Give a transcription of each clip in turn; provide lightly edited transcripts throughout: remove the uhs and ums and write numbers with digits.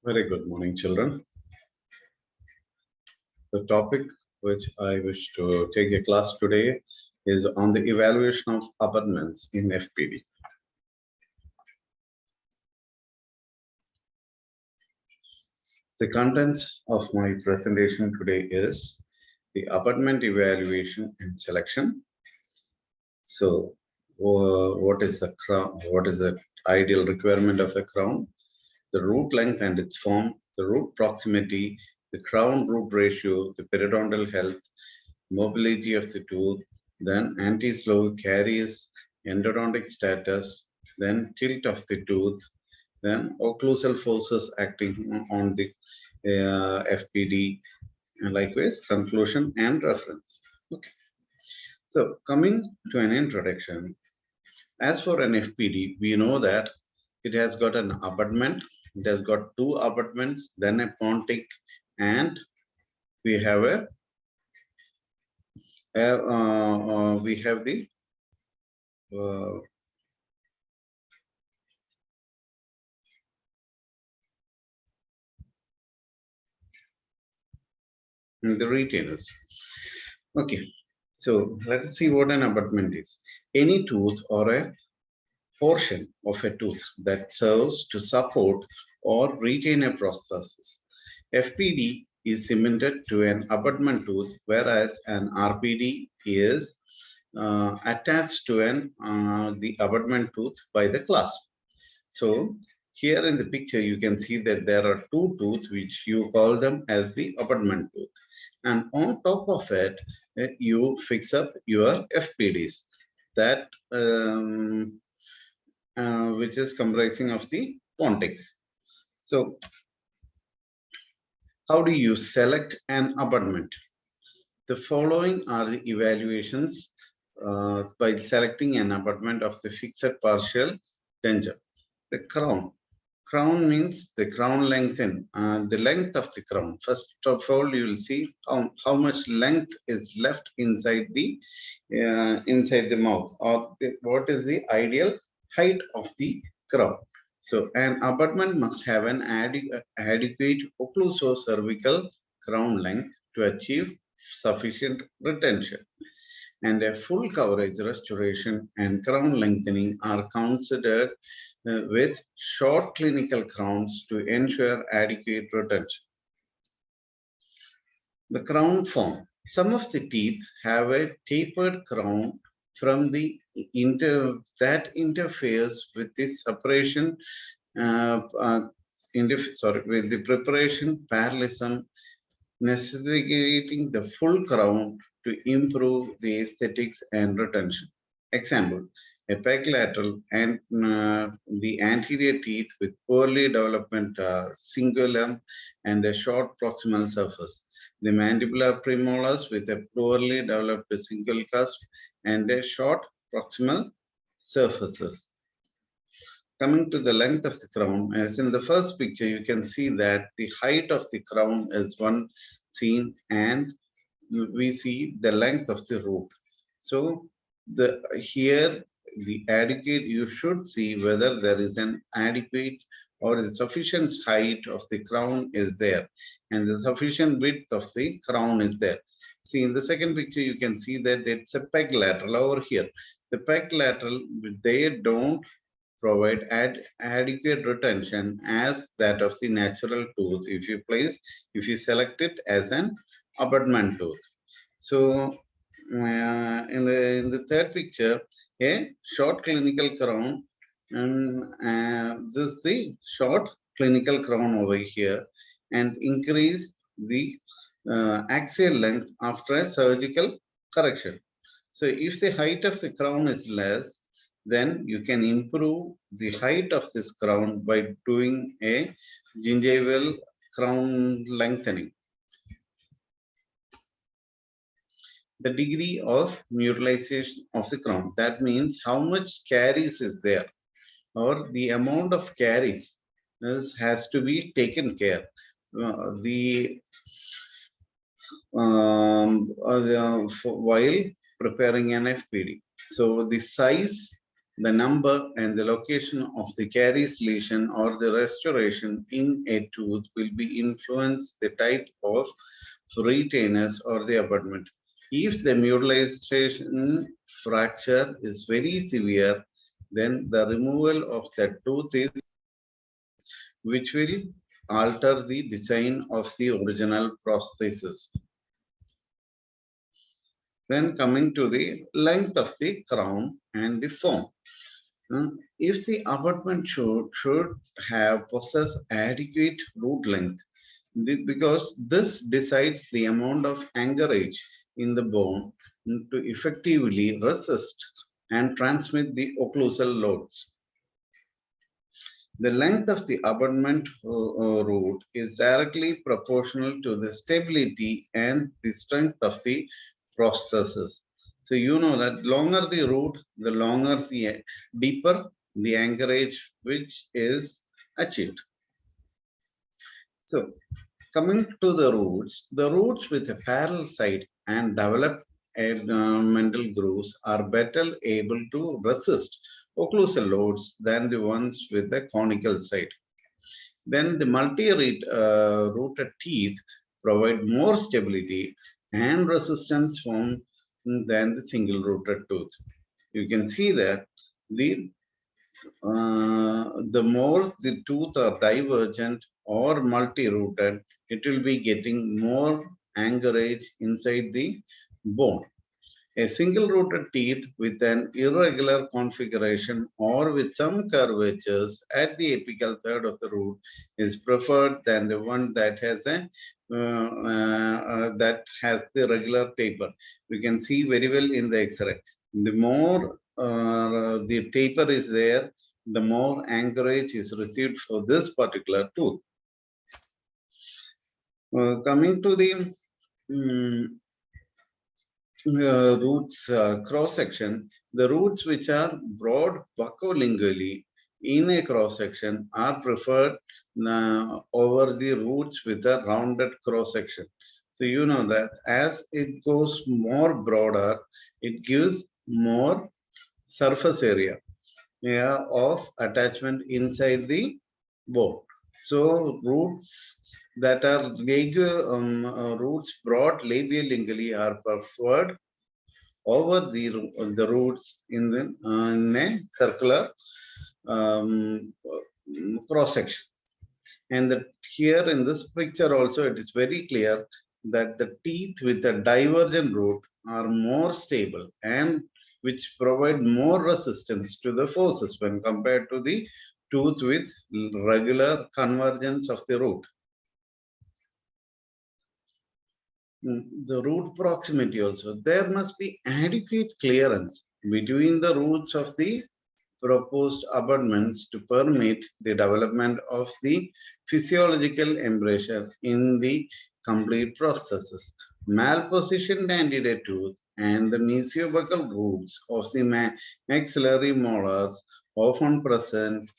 Very good morning, children. The topic which I wish to take a class today is on the evaluation of abutments in FPD. The contents of my presentation today is the abutment evaluation and selection. So, what is the crown? What is the ideal requirement of a crown? The root length and its form, the root proximity, the crown root ratio, the periodontal health, mobility of the tooth, then anti-slow caries, endodontic status, then tilt of the tooth, then occlusal forces acting on the FPD, and likewise conclusion and reference. Okay. So coming to an introduction, as for an FPD, we know that it has got an abutment, it has got two abutments, then a pontic, and we have we have the retainers. Okay, so let's see what an abutment is. Any tooth or a portion of a tooth that serves to support or retain a prosthesis. FPD is cemented to an abutment tooth, whereas an RPD is attached to the abutment tooth by the clasp. So here in the picture, you can see that there are two tooths which you call them as the abutment tooth. And on top of it, you fix up your FPDs that which is comprising of the pontics. So how do you select an abutment? The following are the evaluations by selecting an abutment of the fixed partial denture. The crown. Crown means the crown lengthen, the length of the crown. First of all, you will see how much length is left inside the mouth, or what is the ideal height of the crown. So an abutment must have an adequate occlusocervical crown length to achieve sufficient retention, and a full coverage restoration and crown lengthening are considered with short clinical crowns to ensure adequate retention. The crown form. Some of the teeth have a tapered crown from the that interferes with the separation, with the preparation parallelism, necessitating the full crown to improve the aesthetics and retention. Example, a pec lateral and the anterior teeth with poorly development cingulum and a short proximal surface. The mandibular premolars with a poorly developed single cusp and a short proximal surfaces. Coming to the length of the crown, as in the first picture, you can see that the height of the crown is one seen, and we see the length of the root. So here the adequate, you should see whether there is an adequate or the sufficient height of the crown is there, and the sufficient width of the crown is there. See, in the second picture, you can see that it's a pec lateral over here. The pec lateral, they don't provide adequate retention as that of the natural tooth if you select it as an abutment tooth. So in the third picture, a short clinical crown, and this is the short clinical crown over here, and increase the axial length after a surgical correction. So if the height of the crown is less, then you can improve the height of this crown by doing a gingival crown lengthening. The degree of mutilization of the crown, that means how much caries is there, or the amount of caries has to be taken care. While preparing an FPD. So the size The number and the location of the caries lesion or the restoration in a tooth will be influence the type of retainers or the abutment. If the mutilation fracture is very severe, then the removal of the tooth is which will alter the design of the original prosthesis. Then coming to the length of the crown and the form. If the abutment should have possess adequate root length, because this decides the amount of anchorage in the bone to effectively resist and transmit the occlusal loads. The length of the abutment root is directly proportional to the stability and the strength of the prosthesis. So you know that longer the root, the longer the deeper the anchorage which is achieved. So coming to the roots with a parallel side and developed mental grooves are better able to resist occlusal loads than the ones with the conical side. Then the multi-rooted teeth provide more stability and resistance from than the single-rooted tooth. You can see that the more the tooth are divergent or multi-rooted, it will be getting more anchorage inside the bone. A single-rooted teeth with an irregular configuration or with some curvatures at the apical third of the root is preferred than the one that has the regular taper. You can see very well in the X-ray. The more the taper is there, the more anchorage is received for this particular tooth. Coming to the roots cross section, the roots which are broad buccolingually in a cross section are preferred over the roots with a rounded cross section. So you know that as it goes more broader, it gives more surface area of attachment inside the bone. So roots that are roots broad labialingually are preferred over the roots in a circular cross section. And here in this picture also it is very clear that the teeth with a divergent root are more stable and which provide more resistance to the forces when compared to the tooth with regular convergence of the root. The root proximity also. There must be adequate clearance between the roots of the proposed abutments to permit the development of the physiological embrasure in the complete prosthesis. Malpositioned candidate tooth and the mesiobuccal roots of the maxillary molars often present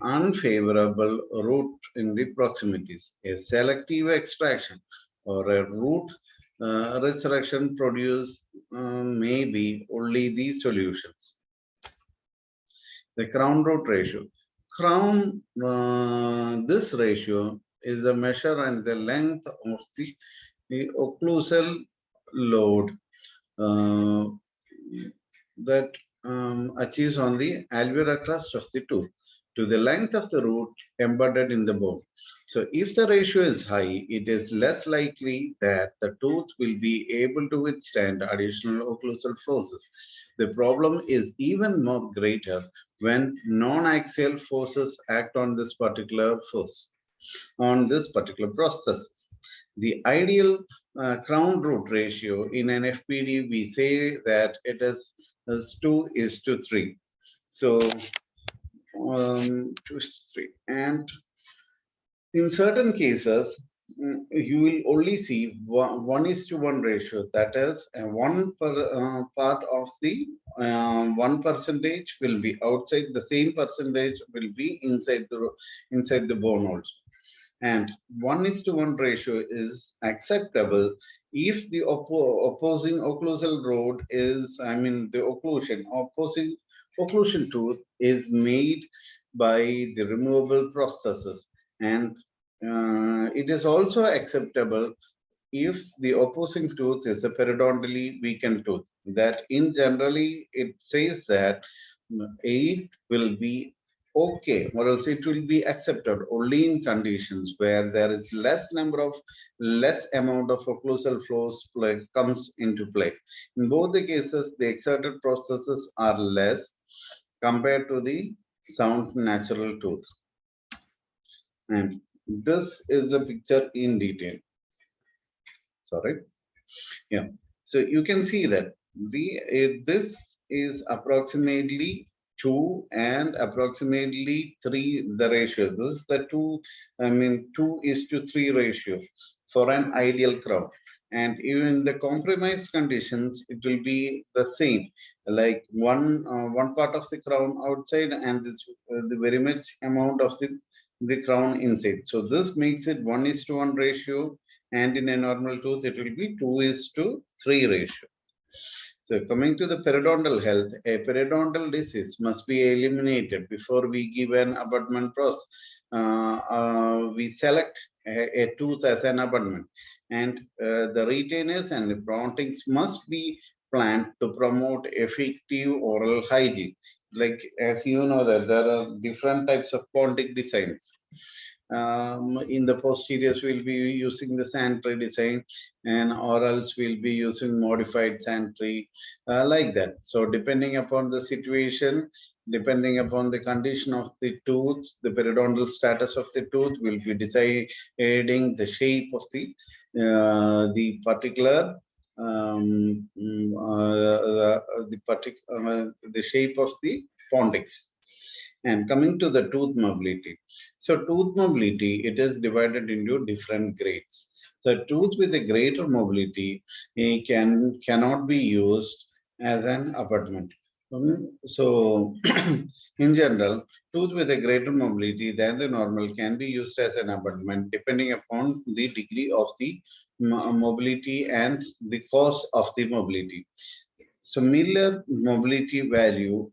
unfavorable root in the proximities. A selective extraction or a root resurrection produce may be only these solutions. The crown root ratio. This ratio is the measure and the length of the occlusal load that achieves on the alveolar crust of the tooth to the length of the root embedded in the bone. So if the ratio is high, it is less likely that the tooth will be able to withstand additional occlusal forces. The problem is even more greater when non-axial forces act on this particular prosthesis. The ideal crown root ratio in an FPD, we say that it is 2:3. So 2:3, and in certain cases, you will only see 1:1 ratio. That is, one part of the 1% will be outside. The same percentage will be inside the bone also. And 1:1 ratio is acceptable if the opposing occlusal road is, the occlusion opposing occlusion tooth is made by the removable prosthesis, and it is also acceptable if the opposing tooth is a periodontally weakened tooth. That in generally it says that it will be okay, or else it will be accepted only in conditions where there is less amount of occlusal flows comes into play. In both the cases, the exerted processes are less compared to the sound natural tooth. And this is the picture in detail. Sorry. Yeah. So you can see that this is approximately 2 and approximately 3 the ratio. This is the 2:3 ratio for an ideal crown. And even in the compromised conditions, it will be the same, like one part of the crown outside and the very much amount of the crown inside. So this makes it 1:1 ratio, and in a normal tooth it will be 2:3 ratio. So coming to the periodontal health, a periodontal disease must be eliminated before we give an abutment process. We select a tooth as an abutment, and the retainers and the frontings must be planned to promote effective oral hygiene. Like, as you know, that there are different types of pontic designs. In the posteriors, we'll be using the sandtray design, and or else we'll be using modified sandtray, like that. So depending upon the situation, depending upon the condition of the tooth, the periodontal status of the tooth will be deciding the shape of the particular the shape of the pontics. And coming to the tooth mobility. So tooth mobility, it is divided into different grades. So tooth with a greater mobility cannot be used as an abutment. So in general, tooth with a greater mobility than the normal can be used as an abutment depending upon the degree of the mobility and the cause of the mobility. So Miller mobility value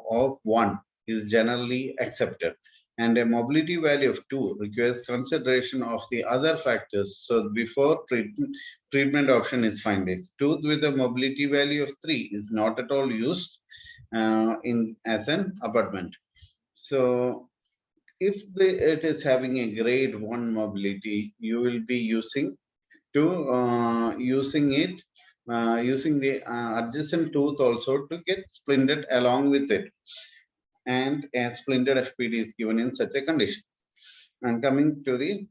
of 1 is generally accepted, and a mobility value of 2 requires consideration of the other factors. So before treatment option is finalized, tooth with a mobility value of 3 is not at all used in as an abutment. So if it is having a grade 1 mobility, you will be using using the adjacent tooth also to get splinted along with it, and a splinted FPD is given in such a condition. And coming to the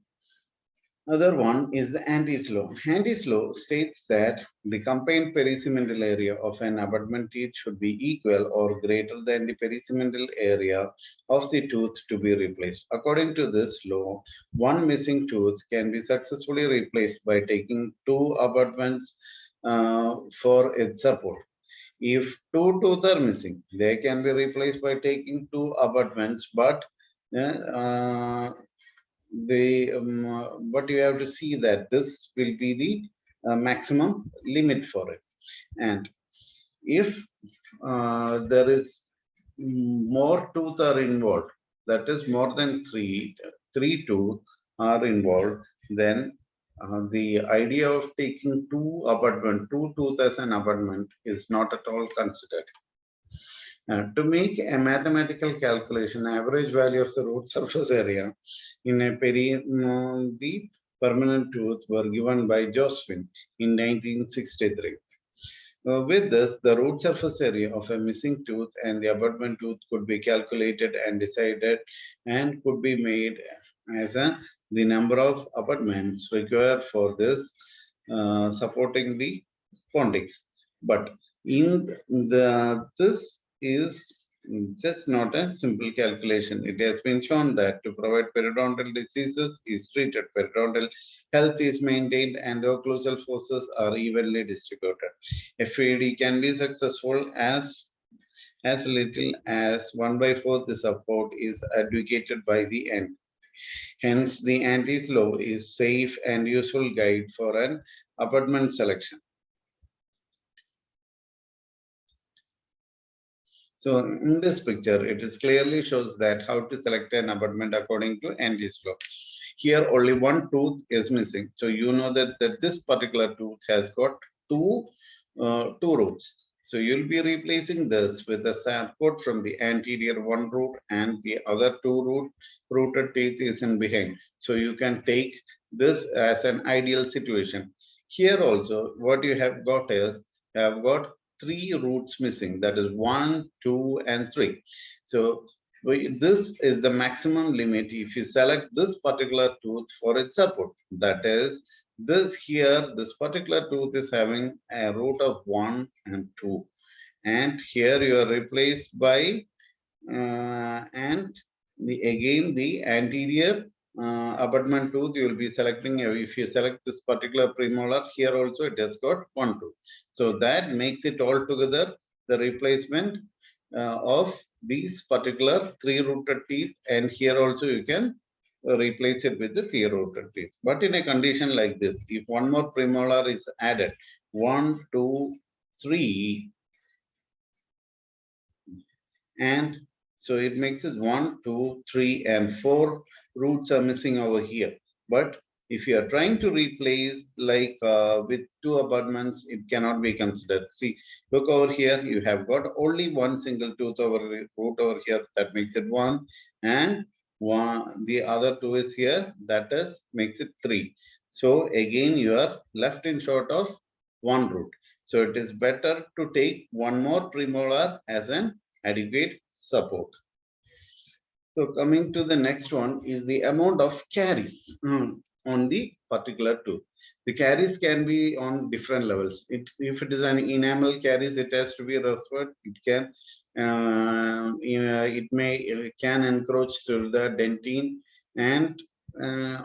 other one is the Andy's law. Andy's law states that the combined pericemental area of an abutment teeth should be equal or greater than the pericemental area of the tooth to be replaced. According to this law, one missing tooth can be successfully replaced by taking 2 abutments for its support. If 2 teeth are missing, they can be replaced by taking 2 abutments, but but you have to see that this will be the maximum limit for it. And if there is more tooth are involved, that is more than three tooth are involved, then the idea of taking two tooth as an abutment is not at all considered. To make a mathematical calculation, average value of the root surface area in the permanent tooth were given by Josephine in 1963. With this, the root surface area of a missing tooth and the abutment tooth could be calculated and decided, and could be made as the number of abutments required for this supporting the pontics. But in this is just not a simple calculation. It has been shown that to provide periodontal diseases is treated, periodontal health is maintained, and occlusal forces are evenly distributed. FPD can be successful as little as 1/4 the support is advocated by the end. Hence, the Andy's law is safe and useful guide for an abutment selection. So in this picture, it is clearly shows that how to select an abutment according to Andy's law. Here only one tooth is missing. So you know that this particular tooth has got two roots. So you'll be replacing this with a support from the anterior one root and the other rooted teeth is in behind. So you can take this as an ideal situation. Here also what you have got is you have got three roots missing, that is 1, 2 and 3. So this is the maximum limit if you select this particular tooth for its support. That is this particular tooth is having a root of 1 and 2, and here you are replaced by and again the anterior abutment tooth you will be selecting. If you select this particular premolar, here also it has got one tooth, so that makes it all together the replacement of these particular three rooted teeth, and here also you can replace it with the three rooted teeth. But in a condition like this, if one more premolar is added, 1, 2, 3, and so it makes it 1, 2, 3 and 4 roots are missing over here. But if you are trying to replace like with two abutments, it cannot be considered. See, look over here, you have got only one single tooth over root over here, that makes it 1, and one the other two is here, that is makes it 3. So again you are left in short of one root. So it is better to take one more premolar as an adequate support. So coming to the next one is the amount of caries on the particular tooth. The caries can be on different levels. If it is an enamel caries, it has to be referred. It can encroach to the dentine and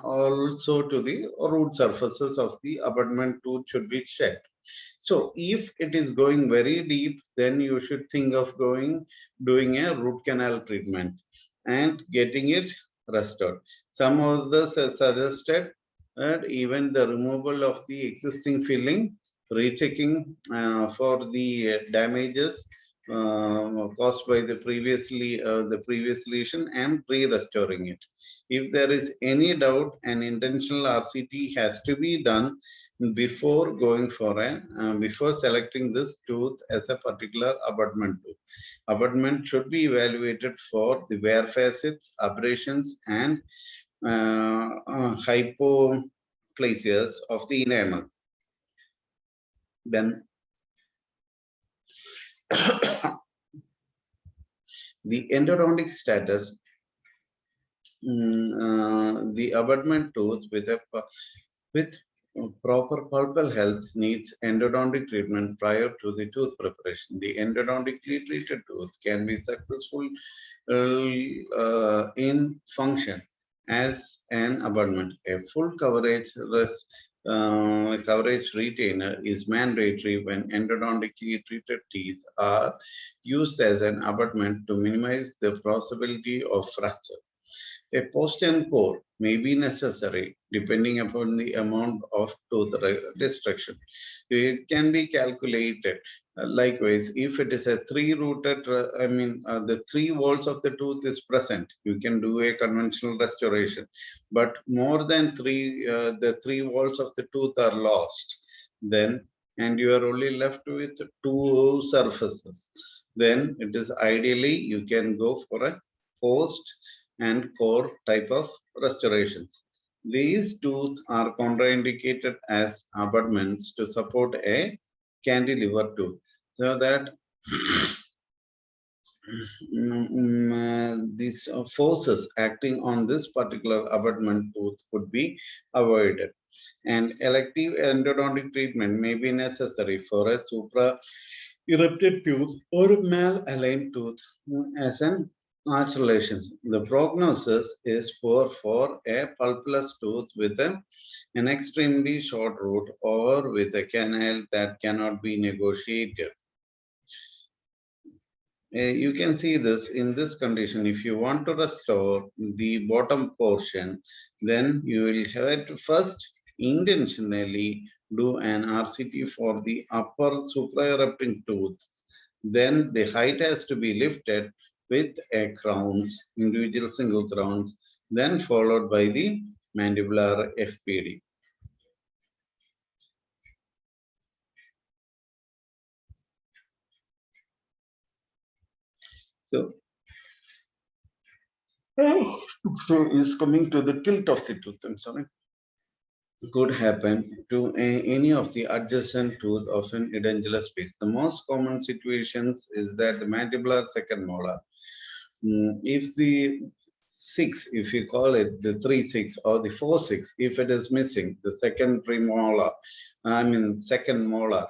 also to the root surfaces of the abutment tooth should be checked. So if it is going very deep, then you should think of doing a root canal treatment and getting it restored. Some others have suggested that even the removal of the existing filling, rechecking for the damages caused by the previous lesion, and re-restoring it. If there is any doubt, an intentional RCT has to be done before going for before selecting this tooth as a particular abutment tooth. Abutment should be evaluated for the wear facets, abrasions, and hypoplasias of the enamel. Then the endodontic status, the abutment tooth with proper pulpal health needs endodontic treatment prior to the tooth preparation. The endodontically treated tooth can be successful in function as an abutment. A full coverage retainer is mandatory when endodontically treated teeth are used as an abutment to minimize the possibility of fracture. A post-end core may be necessary depending upon the amount of tooth destruction. It can be calculated. Likewise, if it is a three-rooted, the three walls of the tooth is present, you can do a conventional restoration. But more than the three walls of the tooth are lost, then and you are only left with two surfaces, then it is ideally you can go for a post and core type of restorations. These tools are contraindicated as abutments to support a cantilever tooth, so that these forces acting on this particular abutment tooth could be avoided. And elective endodontic treatment may be necessary for a supra-erupted tooth or mal-aligned tooth as an arch relations. The prognosis is poor for a pulpless tooth with an extremely short root or with a canal that cannot be negotiated. You can see this in this condition. If you want to restore the bottom portion, then you will have to first intentionally do an RCT for the upper supraerupting tooth Then the height has to be lifted with a crowns, individual single crowns, then followed by the mandibular FPD. So, is coming to the tilt of the tooth. I'm sorry. Could happen to any of the adjacent tooth of an edentulous space. The most common situations is that the mandibular second molar, if the 6, if you call it the 3-6 or the 4-6, if it is missing, the second premolar, second molar,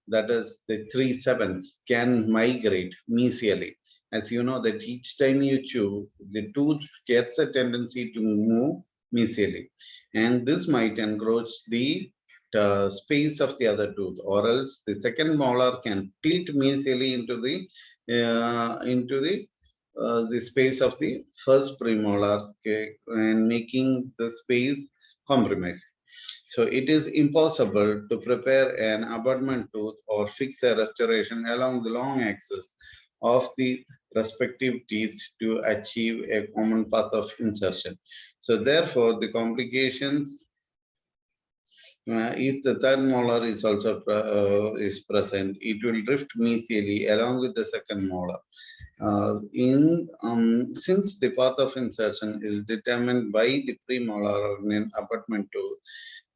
that is the 3/7 can migrate mesially. As you know that each time you chew, the tooth gets a tendency to move mesially, and this might encroach the space of the other tooth, or else the second molar can tilt mesially into the space of the first premolar, okay, and making the space compromised. So it is impossible to prepare an abutment tooth or fix a restoration along the long axis of the respective teeth to achieve a common path of insertion. So therefore, the complications, if the third molar is also is present, it will drift mesially along with the second molar. Since the path of insertion is determined by the premolar in an abutment tooth,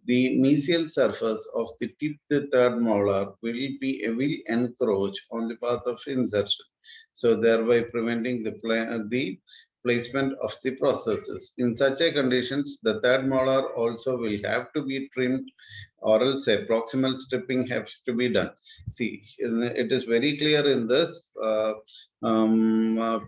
the mesial surface of the tipped third molar will encroach on the path of insertion, so thereby preventing the placement of the processes. In such a conditions, the third molar also will have to be trimmed, or else a proximal stripping has to be done. See, it is very clear in this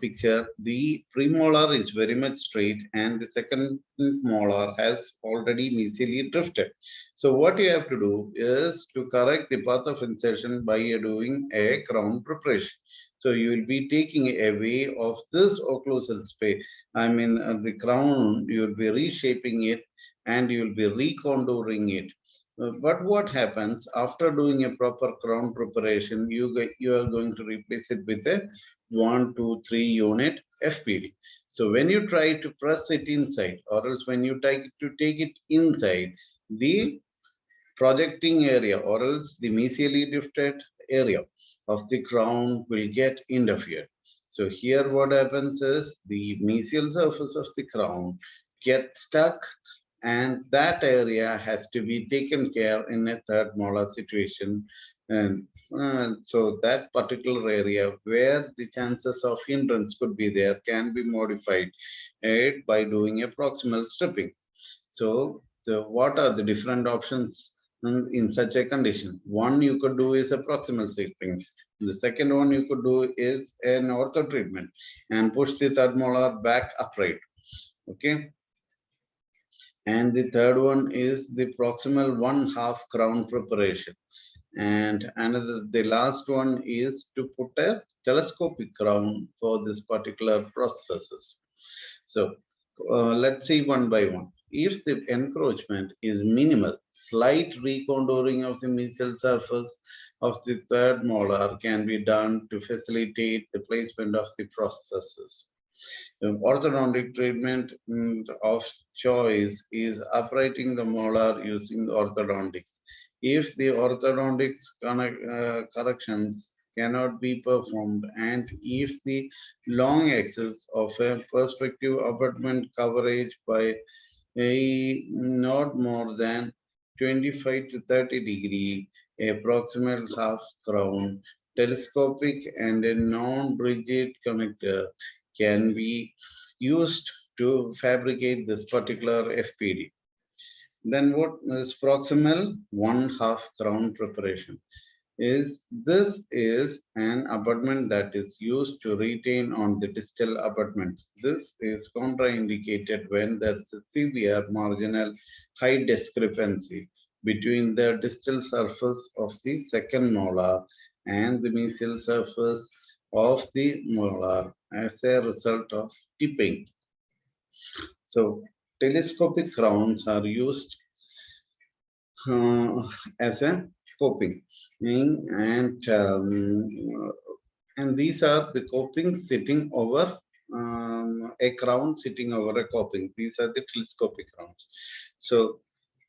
picture. The premolar is very much straight, and the second molar has already mesially drifted. So what you have to do is to correct the path of insertion by doing a crown preparation. So you will be taking away of this occlusal space. The crown, you will be reshaping it and you will be recontouring it. But what happens after doing a proper crown preparation? You are going to replace it with a 1, 2, 3 unit FPD. So when you try to press it inside, or else when you try to take it inside, the projecting area, or else the mesially drifted area of the crown will get interfered. So here what happens is the mesial surface of the crown gets stuck, and that area has to be taken care in a third molar situation. And so that particular area where the chances of hindrance could be there can be modified by doing a proximal stripping. So what are the different options in such a condition? One you could do is a proximal stripping. The second one you could do is an ortho treatment and push the third molar back upright. Okay. And the third one is the proximal 1/2 crown preparation. And the last one is to put a telescopic crown for this particular processes. So let's see one by one. If the encroachment is minimal, slight recontouring of the mesial surface of the third molar can be done to facilitate the placement of the processes. The orthodontic treatment of choice is uprighting the molar using orthodontics. If the orthodontics corrections cannot be performed, and if the long axis of a perspective abutment coverage by a not more than 25 to 30 degree, a proximal half crown, telescopic and a non-rigid connector can be used to fabricate this particular FPD. Then what is proximal 1/2 crown preparation? This is an abutment that is used to retain on the distal abutments. This is contraindicated when there's a severe marginal height discrepancy between the distal surface of the second molar and the mesial surface of the molar as a result of tipping. So telescopic crowns are used as a coping, and And these are the coping sitting over a crown sitting over a coping. These are the telescopic crowns. So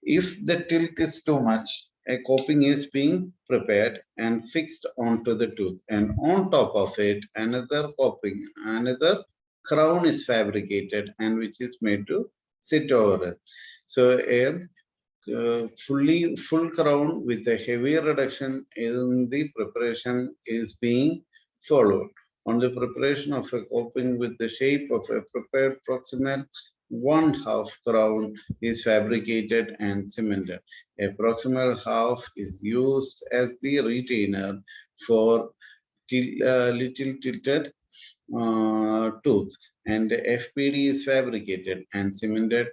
if the tilt is too much, a coping is being prepared and fixed onto the tooth, and on top of it, another coping, another crown is fabricated and which is made to sit over it. So a full crown with a heavy reduction in the preparation is being followed. On the preparation of a coping with the shape of a prepared proximal, one half crown is fabricated and cemented. A proximal half is used as the retainer for little tilted tooth, and the FPD is fabricated and cemented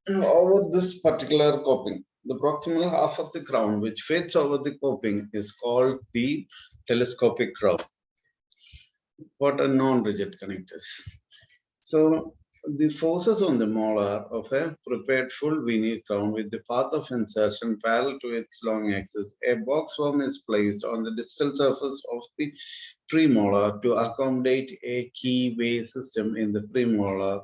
over this particular coping. The proximal half of the crown, which fits over the coping, is called the telescopic crown. What are non-rigid connectors? So the forces on the molar of a prepared full veneer crown with the path of insertion parallel to its long axis, a box form is placed on the distal surface of the premolar to accommodate a keyway system in the premolar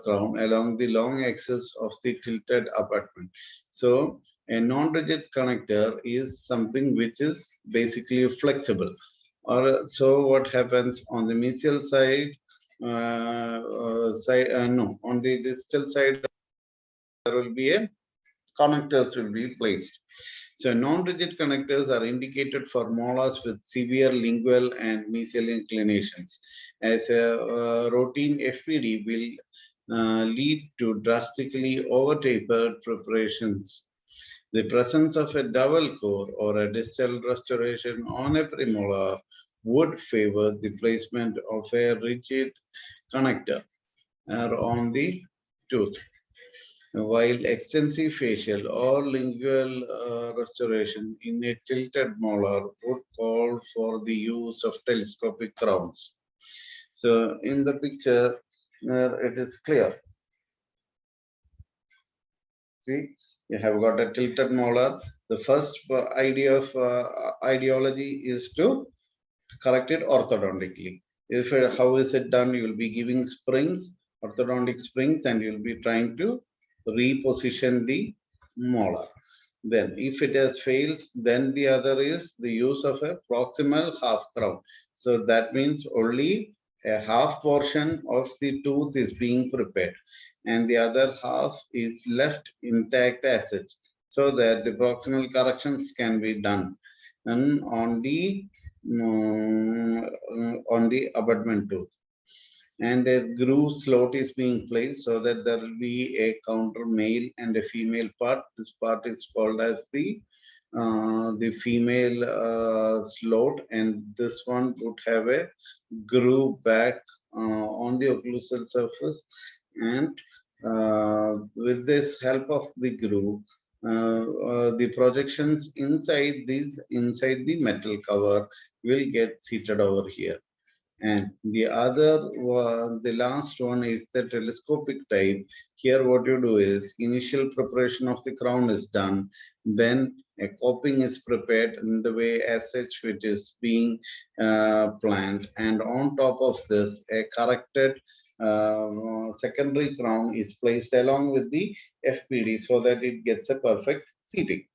crown along the long axis of the tilted abutment. So a non-rigid connector is something which is basically flexible. Or so what happens on the mesial side, no, on the distal side there will be a connectors will be placed. So non-rigid connectors are indicated for molars with severe lingual and mesial inclinations, as a routine FPD will lead to drastically over-tapered preparations. The presence of a double core or a distal restoration on a premolar would favor the placement of a rigid connector on the tooth, while extensive facial or lingual restoration in a tilted molar would call for the use of telescopic crowns. So in the picture, it is clear. See, you have got a tilted molar. The first idea of ideology is to correct it orthodontically. If how is it done? You will be giving springs, orthodontic springs, and you will be trying to reposition the molar. Then, if it has failed, then the other is the use of a proximal half crown. So that means only a half portion of the tooth is being prepared, and the other half is left intact as such, so that the proximal corrections can be done and on the abutment tooth, and a groove slot is being placed so that there will be a counter male and a female part. This part is called as the female slot, and this one would have a groove back on the occlusal surface, and with this help of the groove, the projections inside the metal cover will get seated over here. And the other one, the last one is the telescopic type. Here what you do is initial preparation of the crown is done, then a coping is prepared in the way as such which is being planned, and on top of this a corrected secondary crown is placed along with the FPD so that it gets a perfect seating.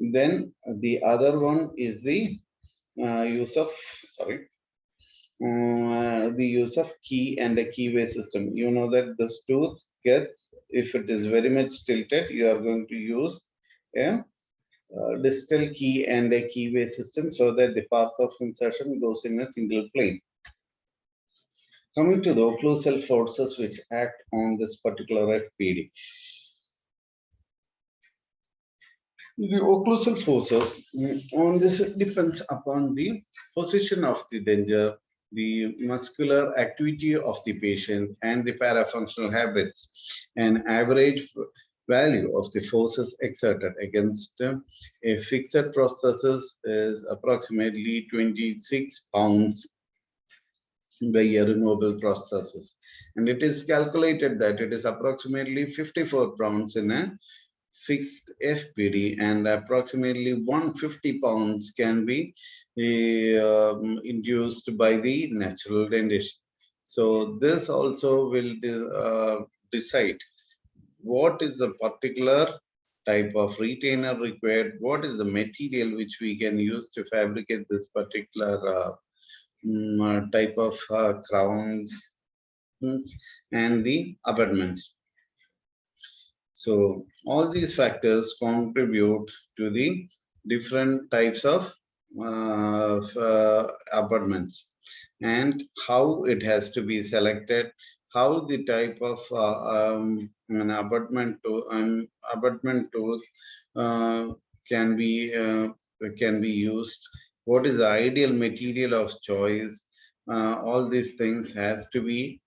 Then the other one is the use of the use of key and a keyway system. You know that this tooth gets, if it is very much tilted, you are going to use a distal key and a keyway system so that the path of insertion goes in a single plane. Coming to the occlusal forces which act on this particular FPD. The occlusal forces on this depends upon the position of the denture, the muscular activity of the patient, and the parafunctional habits. An average value of the forces exerted against a fixed prosthesis is approximately 26 pounds by a removable prosthesis, and it is calculated that it is approximately 54 pounds in a fixed FPD, and approximately 150 pounds can be induced by the natural dentition. So this also will decide what is the particular type of retainer required, what is the material which we can use to fabricate this particular type of crowns and the abutments. So all these factors contribute to the different types of abutments, and how it has to be selected, how the type of an abutment tool uh, can be uh, can be used. What is the ideal material of choice? All these things has to be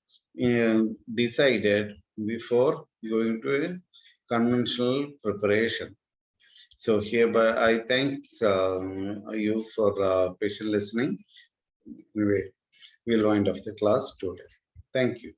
decided before going to a conventional preparation. So hereby I thank you for patient listening. Anyway, we'll wind up the class today. Thank you.